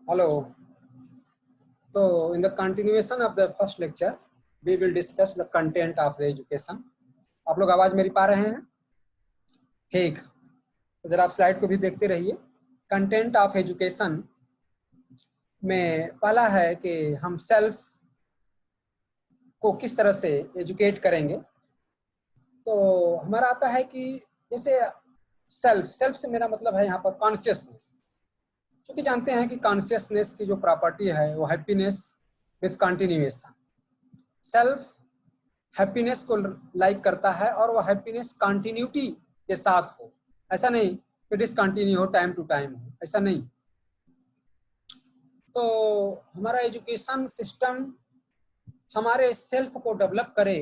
Hello. So, in the continuation of the first lecture, we will discuss the content of the education. आप लोग आवाज मेरी पा रहे हैं? ठीक, तो जरा आप स्लाइड को भी देखते रहिए। कंटेंट ऑफ एजुकेशन में पहला है कि हम सेल्फ को किस तरह से एजुकेट करेंगे। तो हमारा आता है कि जैसे सेल्फ से मेरा मतलब है यहाँ पर कॉन्शियसनेस, क्योंकि जानते हैं कि कॉन्शियसनेस की जो प्रॉपर्टी है वो happiness with continuation. Self happiness को लाइक करता है और वो हैप्पीनेस कंटिन्यूटी के साथ हो, ऐसा नहीं कि डिसकंटिन्यू हो, टाइम टू टाइम हो, ऐसा नहीं। तो हमारा एजुकेशन सिस्टम हमारे सेल्फ को डेवलप करे,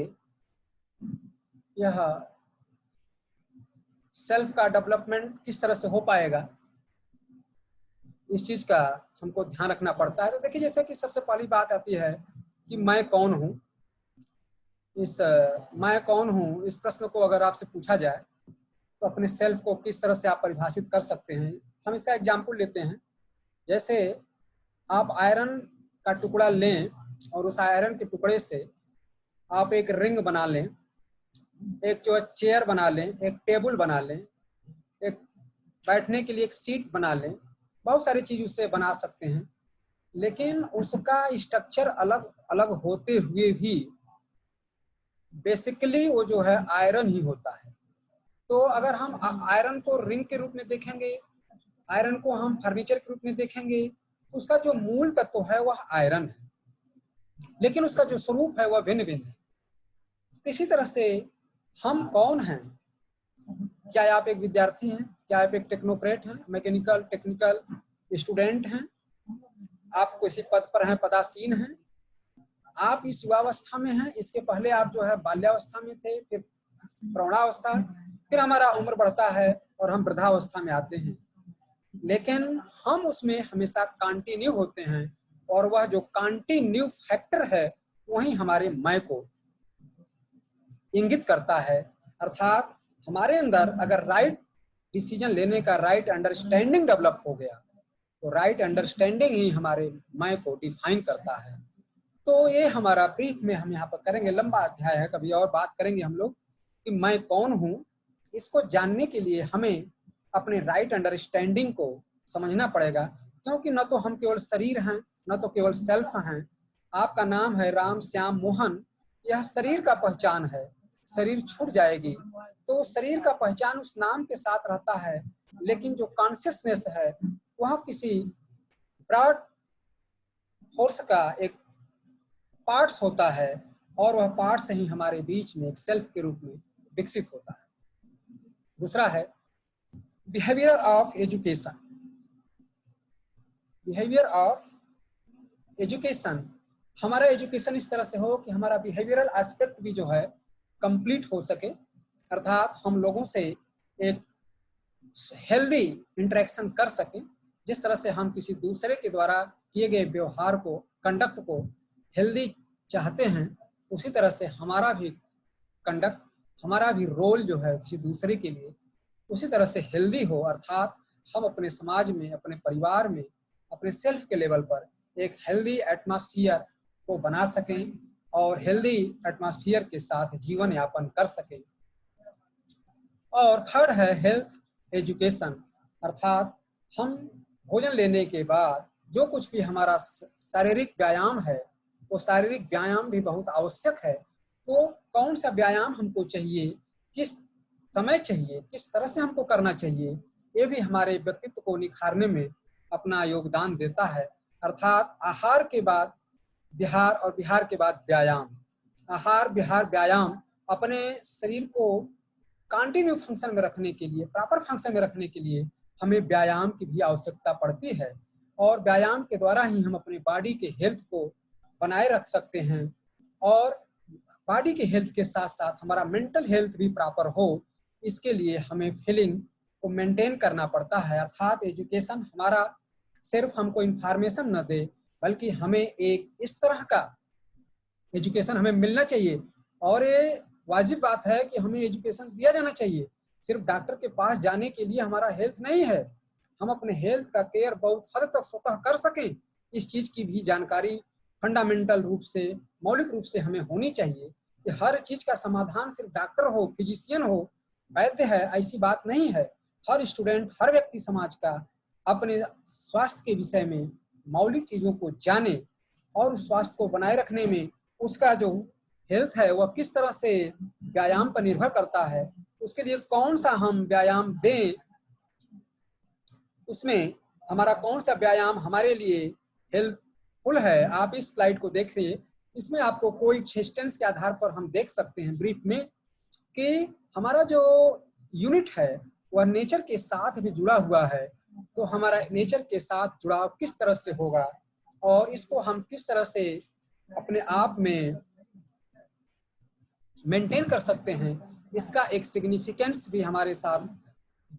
यह सेल्फ का डेवलपमेंट किस तरह से हो पाएगा, इस चीज का हमको ध्यान रखना पड़ता है। तो देखिए, जैसे कि सबसे पहली बात आती है कि मैं कौन हूँ। इस मैं कौन हूँ इस प्रश्न को अगर आपसे पूछा जाए तो अपने सेल्फ को किस तरह से आप परिभाषित कर सकते हैं। हम इसका एग्जाम्पल लेते हैं। जैसे आप आयरन का टुकड़ा लें और उस आयरन के टुकड़े से आप एक रिंग बना लें, एक जो चेयर बना लें, एक टेबल बना लें, एक बैठने के लिए एक सीट बना लें, बहुत सारी चीज उससे बना सकते हैं। लेकिन उसका स्ट्रक्चर अलग अलग होते हुए भी बेसिकली वो जो है आयरन ही होता है। तो अगर हम आयरन को रिंग के रूप में देखेंगे, आयरन को हम फर्नीचर के रूप में देखेंगे, तो उसका जो मूल तत्व है वह आयरन है, लेकिन उसका जो स्वरूप है वह भिन्न भिन्न है। इसी तरह से हम कौन हैं? क्या आप एक विद्यार्थी हैं? क्या आप एक टेक्नोक्रेट हैं, मैकेनिकल टेक्निकल स्टूडेंट हैं? आप किसी पद पर हैं, पदासीन हैं? आप इस युवावस्था में हैं, इसके पहले आप जो है बाल्यावस्था में थे, फिर प्रौढ़ावस्था, फिर हमारा उम्र बढ़ता है और हम वृद्धावस्था में आते हैं। लेकिन हम उसमें हमेशा कंटिन्यू होते हैं और वह जो कंटिन्यू फैक्टर है वही हमारे मैं को इंगित करता है। अर्थात हमारे अंदर अगर राइट डिसीजन लेने का राइट अंडरस्टैंडिंग डेवलप हो गया तो राइट अंडरस्टैंडिंग ही हमारे मैं को डिफाइन करता है। तो ये हमारा ब्रीफ में हम यहाँ पर करेंगे, लंबा अध्याय है, कभी और बात करेंगे हम लोग कि मैं कौन हूँ। इसको जानने के लिए हमें अपने राइट अंडरस्टैंडिंग को समझना पड़ेगा, क्योंकि न तो हम केवल शरीर हैं, न तो केवल सेल्फ हैं। आपका नाम है राम श्याम मोहन, यह शरीर का पहचान है। शरीर छूट जाएगी तो शरीर का पहचान उस नाम के साथ रहता है, लेकिन जो कॉन्शियसनेस है वह किसी ब्रॉड फोर्स का एक पार्ट्स होता है और वह पार्ट्स ही हमारे बीच में एक सेल्फ के रूप में विकसित होता है। दूसरा है behaviour of education. Behaviour of education, हमारा एजुकेशन इस तरह से हो कि हमारा बिहेवियरल एस्पेक्ट भी जो है कंप्लीट हो सके, अर्थात हम लोगों से एक हेल्दी इंटरेक्शन कर सकें। जिस तरह से हम किसी दूसरे के द्वारा किए गए व्यवहार को, कंडक्ट को हेल्दी चाहते हैं, उसी तरह से हमारा भी कंडक्ट, हमारा भी रोल जो है किसी दूसरे के लिए उसी तरह से हेल्दी हो। अर्थात हम अपने समाज में, अपने परिवार में, अपने सेल्फ के लेवल पर एक हेल्दी एटमॉस्फेयर को बना सकें और हेल्दी एटमॉस्फेयर के साथ जीवन यापन कर सकें। और थर्ड है हेल्थ एजुकेशन, अर्थात हम भोजन लेने के बाद जो कुछ भी हमारा शारीरिक व्यायाम है वो शारीरिक व्यायाम भी बहुत आवश्यक है। तो कौन सा व्यायाम हमको चाहिए, किस समय चाहिए, किस तरह से हमको करना चाहिए, ये भी हमारे व्यक्तित्व को निखारने में अपना योगदान देता है। अर्थात आहार के बाद विहार और विहार के बाद व्यायाम, आहार विहार व्यायाम अपने शरीर को कंटिन्यू फंक्शन में रखने के लिए, प्रॉपर फंक्शन में रखने के लिए हमें व्यायाम की भी आवश्यकता पड़ती है। और व्यायाम के द्वारा ही हम अपने बॉडी के हेल्थ को बनाए रख सकते हैं और बॉडी के हेल्थ के साथ साथ हमारा मेंटल हेल्थ भी प्रॉपर हो, इसके लिए हमें फीलिंग को मेंटेन करना पड़ता है। अर्थात एजुकेशन हमारा सिर्फ हमको इंफॉर्मेशन न दे, बल्कि हमें एक इस तरह का एजुकेशन हमें मिलना चाहिए। और ये वाजिब बात है कि हमें एजुकेशन दिया जाना चाहिए। सिर्फ डॉक्टर के पास जाने के लिए हमारा हेल्थ नहीं है, हम अपने हेल्थ का केयर बहुत हद तक स्वतः कर सकें, इस चीज की भी जानकारी फंडामेंटल रूप से, मौलिक रूप से हमें होनी चाहिए कि हर चीज का समाधान सिर्फ डॉक्टर हो, फिजिशियन हो, वैद्य है, ऐसी बात नहीं है। हर स्टूडेंट, हर व्यक्ति समाज का अपने स्वास्थ्य के विषय में मौलिक चीजों को जाने और उस स्वास्थ्य को बनाए रखने में उसका जो हेल्थ है वह किस तरह से व्यायाम पर निर्भर करता है, उसके लिए कौन सा हम व्यायाम दें, उसमें हमारा कौन सा व्यायाम हमारे लिए हेल्पफुल है। आप इस स्लाइड को देखिए, इसमें आपको कोई एक्सटेंस के आधार पर हम देख सकते हैं ब्रीफ में कि हमारा जो यूनिट है वह नेचर के साथ भी जुड़ा हुआ है। तो हमारा नेचर के साथ जुड़ाव किस तरह से होगा और इसको हम किस तरह से अपने आप में मेंटेन कर सकते हैं, इसका एक सिग्निफिकेंस भी हमारे साथ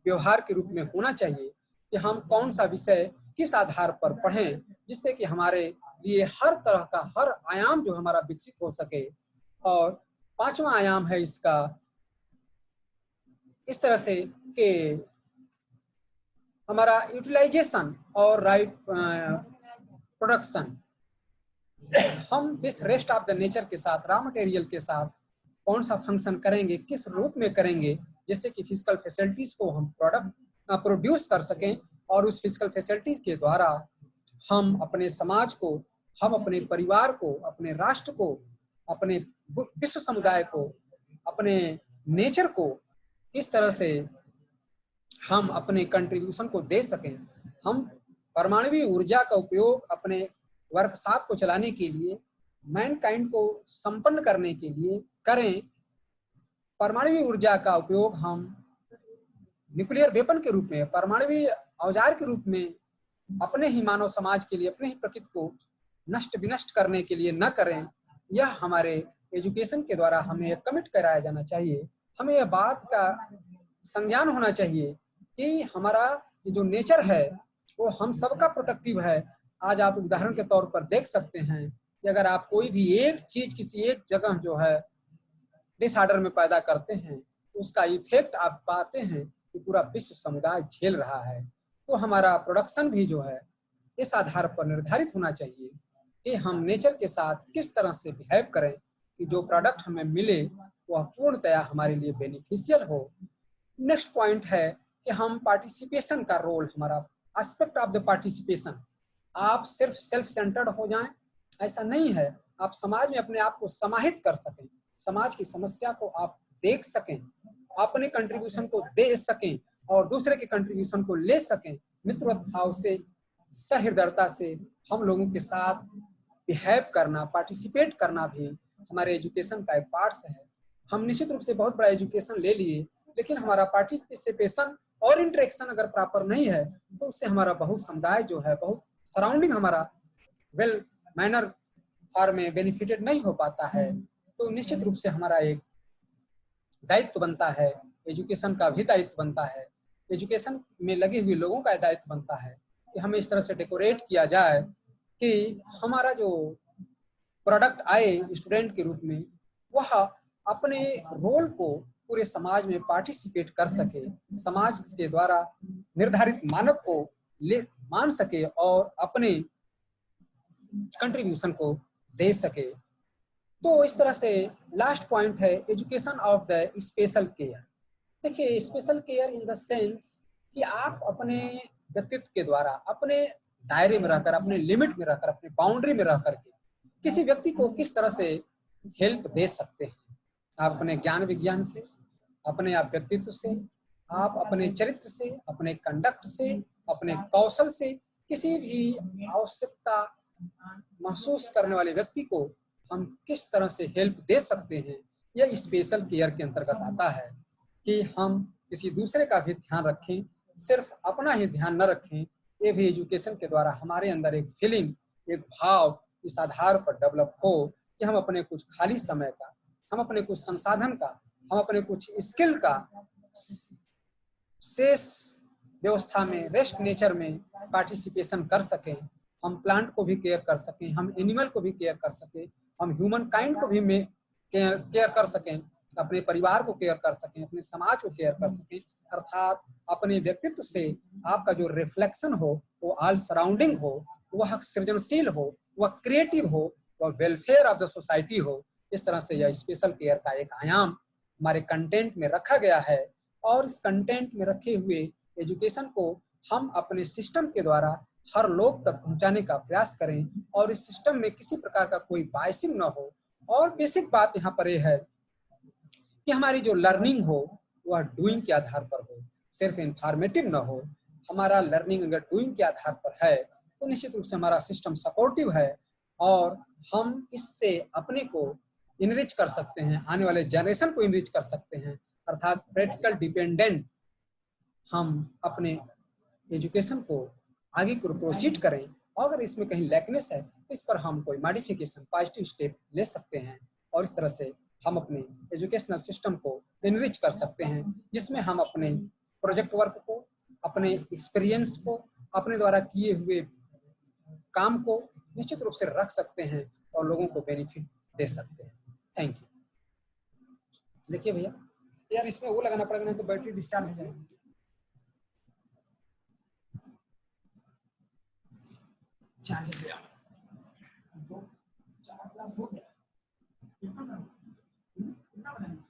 व्यवहार के रूप में होना चाहिए कि हम कौन सा विषय किस आधार पर पढ़ें, जिससे कि हमारे लिए हर तरह का हर आयाम जो हमारा विकसित हो सके। और पांचवा आयाम है इसका इस तरह से कि हमारा यूटिलाइजेशन और राइट प्रोडक्शन। हम with rest of the nature के साथ, रॉ मटेरियल के साथ कौन सा फंक्शन करेंगे, किस रूप में करेंगे, जिससे कि फिजिकल फैसिलिटीज को हम प्रोड्यूस कर सकें और उस फिजिकल फैसिलिटीज के द्वारा हम अपने समाज को, हम अपने परिवार को, अपने राष्ट्र को, अपने विश्व समुदाय को, अपने नेचर को किस तरह से हम अपने कंट्रीब्यूशन को दे सकें। हम परमाणु ऊर्जा का उपयोग अपने वर्कशॉप को चलाने के लिए, मैनकाइंड को संपन्न करने के लिए करें। परमाणु ऊर्जा का उपयोग हम न्यूक्लियर वेपन के रूप में, परमाणु औजार के रूप में अपने ही मानव समाज के लिए, अपने ही प्रकृति को नष्ट विनष्ट करने के लिए न करें। यह हमारे एजुकेशन के द्वारा हमें कमिट कराया जाना चाहिए। हमें यह बात का संज्ञान होना चाहिए कि हमारा ये जो नेचर है वो हम सबका प्रोटेक्टिव है। आज आप उदाहरण के तौर पर देख सकते हैं कि अगर आप कोई भी एक चीज किसी एक जगह जो है डिसऑर्डर में पैदा करते हैं तो उसका इफेक्ट आप पाते हैं कि पूरा विश्व समुदाय झेल रहा है। तो हमारा प्रोडक्शन भी जो है इस आधार पर निर्धारित होना चाहिए कि हम नेचर के साथ किस तरह से बिहेव करें कि जो प्रोडक्ट हमें मिले वह पूर्णतया हमारे लिए बेनिफिशियल हो। नेक्स्ट पॉइंट है कि हम पार्टिसिपेशन का रोल, हमारा एस्पेक्ट ऑफ द पार्टिसिपेशन। आप सिर्फ सेल्फ सेंटर्ड हो जाएं ऐसा नहीं है, आप समाज में अपने आप को समाहित कर सकें, समाज की समस्या को आप देख सकें, अपने कंट्रीब्यूशन को दे सकें और दूसरे के कंट्रीब्यूशन को ले सकें। मित्रवत भाव से, सहृदयता से हम लोगों के साथ बिहेव करना, पार्टिसिपेट करना भी हमारे एजुकेशन का एक पार्ट है। हम निश्चित रूप से बहुत बड़ा एजुकेशन ले लिए, लेकिन हमारा पार्टिसिपेशन और इंटरेक्शन अगर प्रॉपर नहीं है तो उससे हमारा बहुत समुदाय जो है, बहुत सराउंडिंग हमारा वेल मैनर फॉर्म में बेनिफिटेड नहीं हो पाता है। तो निश्चित रूप से हमारा एक दायित्व बनता है, एजुकेशन का भी दायित्व बनता है, एजुकेशन में लगे हुए लोगों का दायित्व बनता है कि हमें इस तरह से डेकोरेट किया जाए कि हमारा जो प्रोडक्ट आए स्टूडेंट के रूप में वह अपने रोल को पूरे समाज में पार्टिसिपेट कर सके, समाज के द्वारा निर्धारित मानक को ले मान सके और अपने कंट्रीब्यूशन को दे सके। तो इस तरह से लास्ट पॉइंट है education of the special care. देखिए, special care in the sense कि आप अपने व्यक्तित्व के द्वारा, अपने दायरे में रहकर, अपने लिमिट में रहकर, अपने बाउंड्री में रह करके किसी व्यक्ति को किस तरह से हेल्प दे सकते हैं। आप अपने ज्ञान विज्ञान से, अपने आप व्यक्तित्व से, आप अपने चरित्र से, अपने कंडक्ट से, अपने कौशल से किसी भी आवश्यकता महसूस करने वाले व्यक्ति को हम किस तरह से हेल्प दे सकते हैं। यह स्पेशल केयर के अंतर्गत आता है कि हम किसी दूसरे का भी ध्यान रखें, सिर्फ अपना ही ध्यान न रखें। ये भी एजुकेशन के द्वारा हमारे अंदर एक फीलिंग, एक भाव इस आधार पर डेवलप हो कि हम अपने कुछ खाली समय का, हम अपने कुछ संसाधन का, हम अपने कुछ स्किल का शेष व्यवस्था में, रेस्ट नेचर में पार्टिसिपेशन कर सकें। हम प्लांट को भी केयर कर सकें, हम एनिमल को भी केयर कर सकें, हम ह्यूमन काइंड को भी केयर कर सकें। अपने परिवार को केयर कर सकें, अपने समाज को केयर कर सकें, अर्थात अपने व्यक्तित्व से आपका जो रिफ्लेक्शन हो वो ऑल सराउंडिंग हो, वह सृजनशील हो, वह क्रिएटिव हो, वह वेलफेयर ऑफ द सोसाइटी हो। इस तरह से यह स्पेशल केयर का एक आयाम हमारे कंटेंट में रखा गया है और इस कंटेंट में रखे हुए एजुकेशन को हम अपने सिस्टम के द्वारा हर लोग तक पहुंचाने का प्रयास करें और इस सिस्टम में किसी प्रकार का कोई बायसिंग न हो। और बेसिक बात यहाँ पर यह है कि हमारी जो लर्निंग हो वह डूइंग के आधार पर हो, सिर्फ इंफॉर्मेटिव न हो। हमारा लर्निंग अगर डूइंग के आधार पर है तो निश्चित रूप से हमारा सिस्टम सपोर्टिव है और हम इससे अपने को इनरिच कर सकते हैं, आने वाले जनरेशन को इनरिच कर सकते हैं। अर्थात प्रैक्टिकल डिपेंडेंट हम अपने एजुकेशन को आगे को प्रोसीड करें। अगर इसमें कहीं लैकनेस है तो इस पर हम कोई मॉडिफिकेशन पॉजिटिव स्टेप ले सकते हैं और इस तरह से हम अपने एजुकेशनल सिस्टम को इनरिच कर सकते हैं, जिसमें हम अपने प्रोजेक्ट वर्क को, अपने एक्सपीरियंस को, अपने द्वारा किए हुए काम को निश्चित रूप से रख सकते हैं और लोगों को बेनिफिट दे सकते हैं। Thank you. देखिए भैया, यार इसमें वो लगाना पड़ेगा नहीं तो बैटरी डिस्चार्ज हो जाएगी। चार्ज हो गया, 2-4 क्लास हो गया। कितना बनाएंगे?